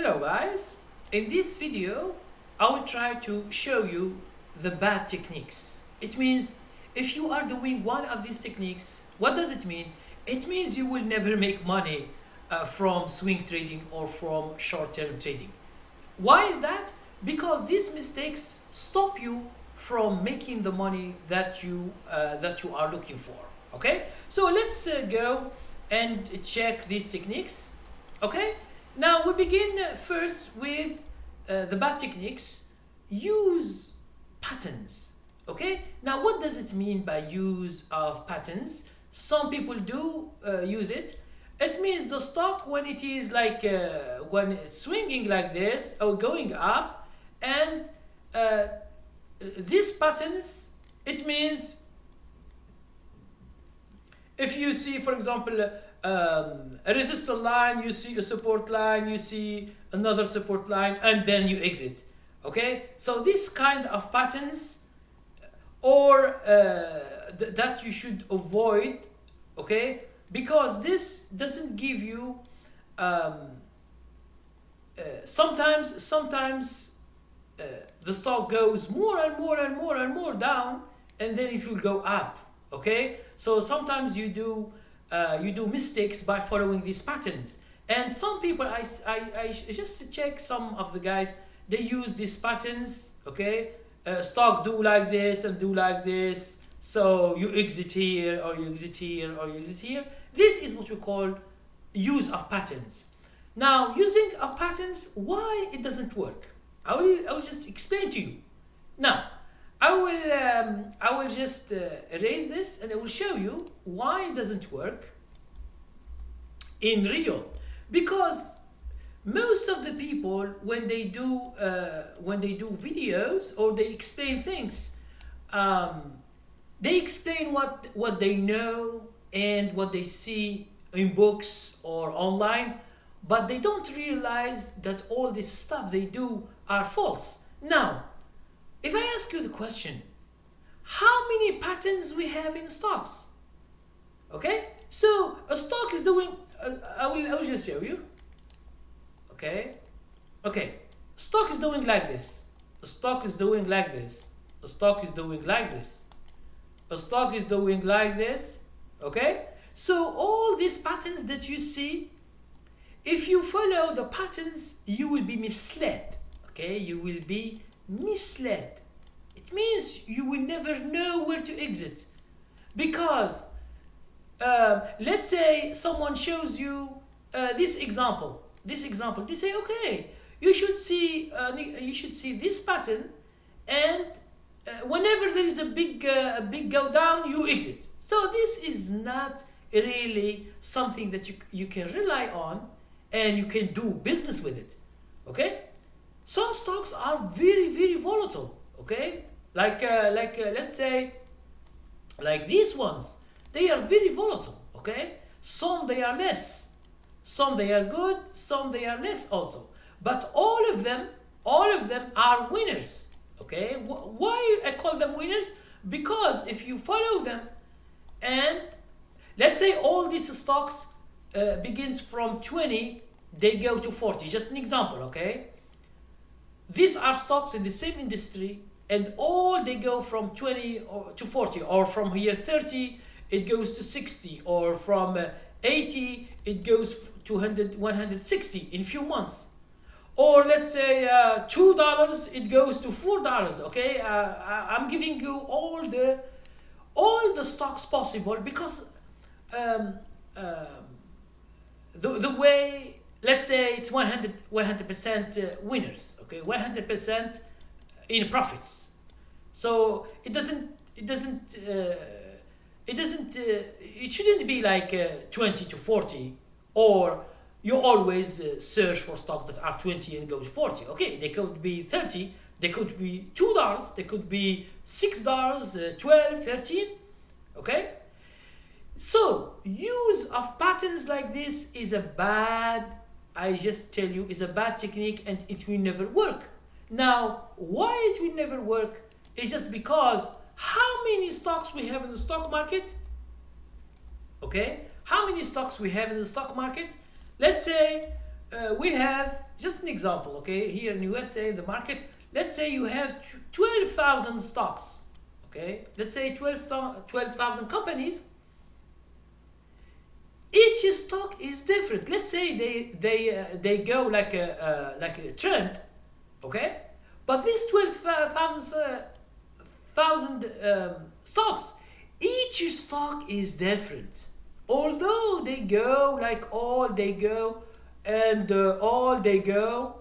Hello guys, in this video I will try to show you the bad techniques. It means if you are doing one of these techniques, what does it mean? It means you will never make money from swing trading or from short-term trading. Why is that? Because these mistakes stop you from making the money that you are looking for. Okay, so let's go and check these techniques. Okay, now we begin first with the bad techniques. Use patterns. Okay, now what does it mean by use of patterns? Some people do use it. It means the stock when it is like when it's swinging like this or going up, and these patterns, it means if you see, for example, a resistance line, you see a support line, you see another support line, and then you exit. Okay, so this kind of patterns or that you should avoid. Okay, because this doesn't give you sometimes the stock goes more and more down, and then it will go up. Okay, so sometimes you do mistakes by following these patterns. And some people, I just check some of the guys, they use these patterns. Okay, stock do like this and do like this, so you exit here or you exit here or you exit here. This is what we call use of patterns. Now, using of patterns, why it doesn't work? I will just explain to you. Now, I will just erase this and I will show you why it doesn't work in real. Because most of the people, when they do videos or they explain things, they explain what they know and what they see in books or online, but they don't realize that all this stuff they do are false. Now, if I ask you the question, how many patterns we have in stocks? Okay, so a stock is doing, I will just show you. Okay, stock is doing like this, a stock is doing like this, a stock is doing like this, a stock is doing like this. Okay, so all these patterns that you see, if you follow the patterns, you will be misled. Okay, you will be misled. It means you will never know where to exit, because let's say someone shows you this example. They say, okay, you should see this pattern, and whenever there is a big go down, you exit. So this is not really something that you can rely on and you can do business with it. Okay, some stocks are very volatile. Okay, like let's say like these ones, they are very volatile. Okay, some they are less, some they are good, some they are less also, but all of them are winners. Okay, why I call them winners? Because if you follow them, and let's say all these stocks begins from 20, they go to 40, just an example. Okay, these are stocks in the same industry, and all they go from 20 to 40, or from here 30 it goes to 60, or from 80 it goes to 160 in few months, or let's say $2 it goes to $4. Okay, I'm giving you all the stocks possible, because the way, let's say it's 100% winners. Okay, 100% in profits. So it shouldn't be like 20 to 40, or you always search for stocks that are 20 and go to 40. Okay, they could be 30, they could be $2, they could be $6, 12, 13. Okay, so use of patterns like this is a bad, I just tell you, is a bad technique, and it will never work. Now, why it will never work is just because how many stocks we have in the stock market? Okay, how many stocks we have in the stock market? Let's say we have just an example, okay, here in USA, the market, let's say you have 12,000 stocks, okay, let's say 12,000 companies. Each stock is different. Let's say they go like a trend, okay, but these 12,000 stocks, each stock is different. Although they go like all they go and all they go,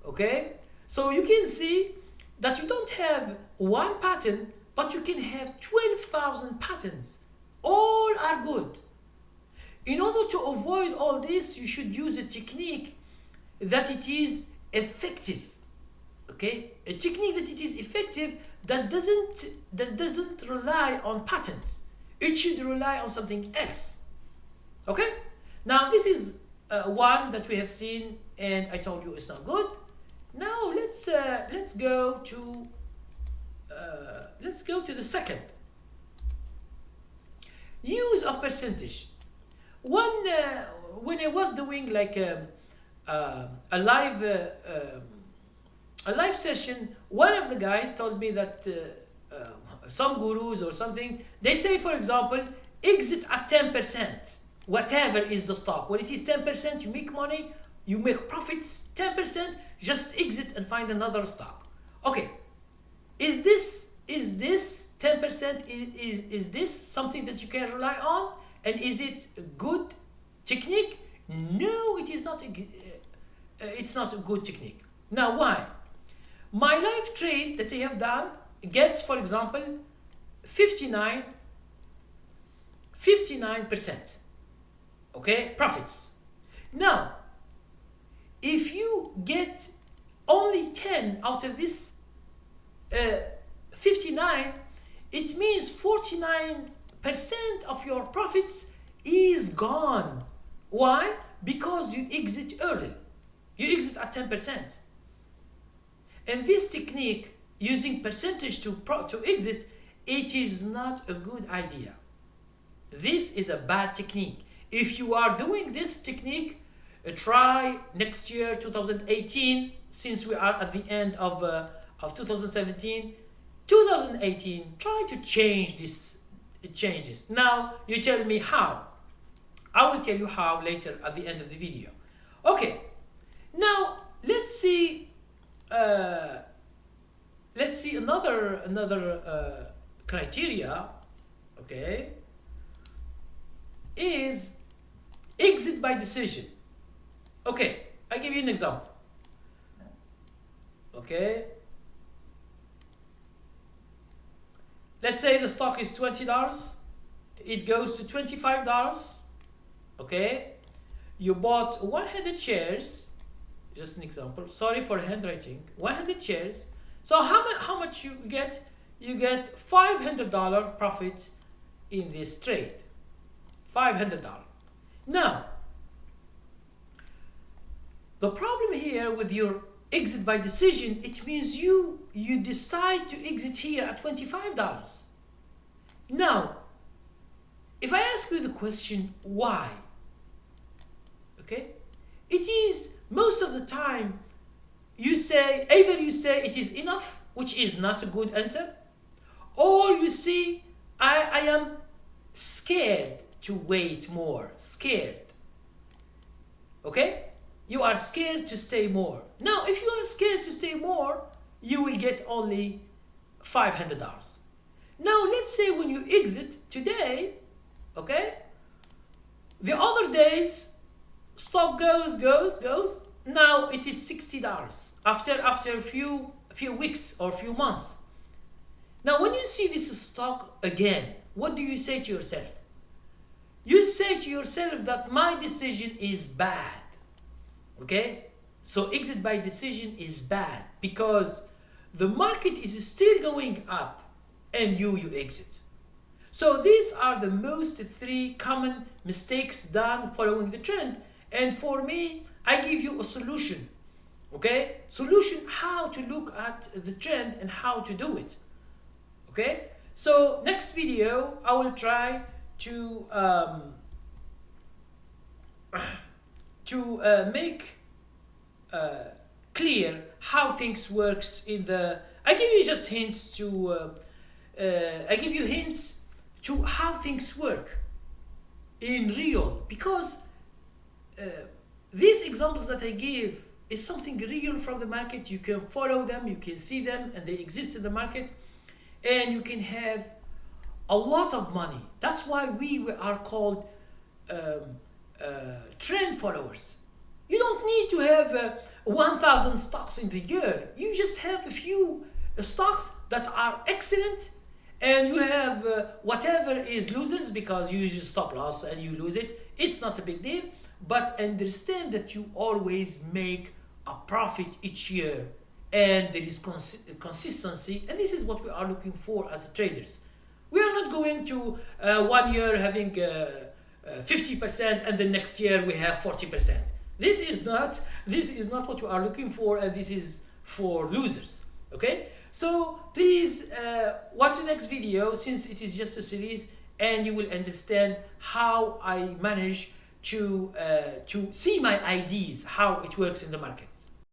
okay, so you can see that you don't have one pattern, but you can have 12,000 patterns. All are good. In order to avoid all this, you should use a technique that it is effective. Okay, a technique that it is effective, that doesn't rely on patterns. It should rely on something else. Okay, now this is one that we have seen, and I told you it's not good. Now let's go to the second. Use of percentage. When I was doing like a live session, one of the guys told me that some gurus or something, they say, for example, exit at 10%, whatever is the stock. When it is 10%, you make money, you make profits. 10%, just exit and find another stock. Okay, is this 10%? Is this something that you can rely on? And is it a good technique? No, it is not. It's not a good technique. Now, why? My live trade that I have done gets, for example, 59%. Okay, profits. Now, if you get only 10 out of this 59, it means 49% of your profits is gone. Why? Because you exit early. You exit at 10%. And this technique, using percentage to exit, it is not a good idea. This is a bad technique. If you are doing this technique, try next year, 2018, since we are at the end of 2017, 2018, try to change this. Now, you tell me how. I will tell you how later at the end of the video. Okay, now let's see another criteria, okay, is exit by decision. Okay, I give you an example. Okay, let's say the stock is $20, it goes to $25. Okay, you bought 100 shares, just an example, sorry for handwriting, 100 shares. So how much you get? You get $500 profit in this trade. $500. Now, the problem here with your exit by decision, it means you decide to exit here at $25. Now, if I ask you the question, why? Okay, it is most of the time you say, either you say it is enough, which is not a good answer, or you see, I am scared to wait more, scared. Okay, you are scared to stay more. Now, if you are scared to stay more, you will get only $500. Now, let's say when you exit today, okay, the other days, stock goes. Now it is $60 after a few weeks or few months. Now, when you see this stock again, what do you say to yourself? You say to yourself that my decision is bad. Okay, so exit by decision is bad because the market is still going up and you exit. So these are the most 3 common mistakes done following the trend. And for me, I give you a solution. Okay, solution how to look at the trend and how to do it. Okay, so next video I will try to make clear how things works in the. I give you just hints to. I give you hints to how things work in real, because these examples that I give is something real from the market. You can follow them, you can see them, and they exist in the market, and you can have a lot of money. That's why we are called trend followers. You don't need to have 1,000 stocks in the year. You just have a few stocks that are excellent, and you have whatever is losers, because you use stop loss and you lose it. It's not a big deal, but understand that you always make a profit each year, and there is consistency, and this is what we are looking for as traders. We are not going to 1 year having 50% and the next year we have 40%. This is not what we are looking for, and this is for losers. Okay, so please watch the next video, since it is just a series, and you will understand how I manage to see my ideas, how it works in the market.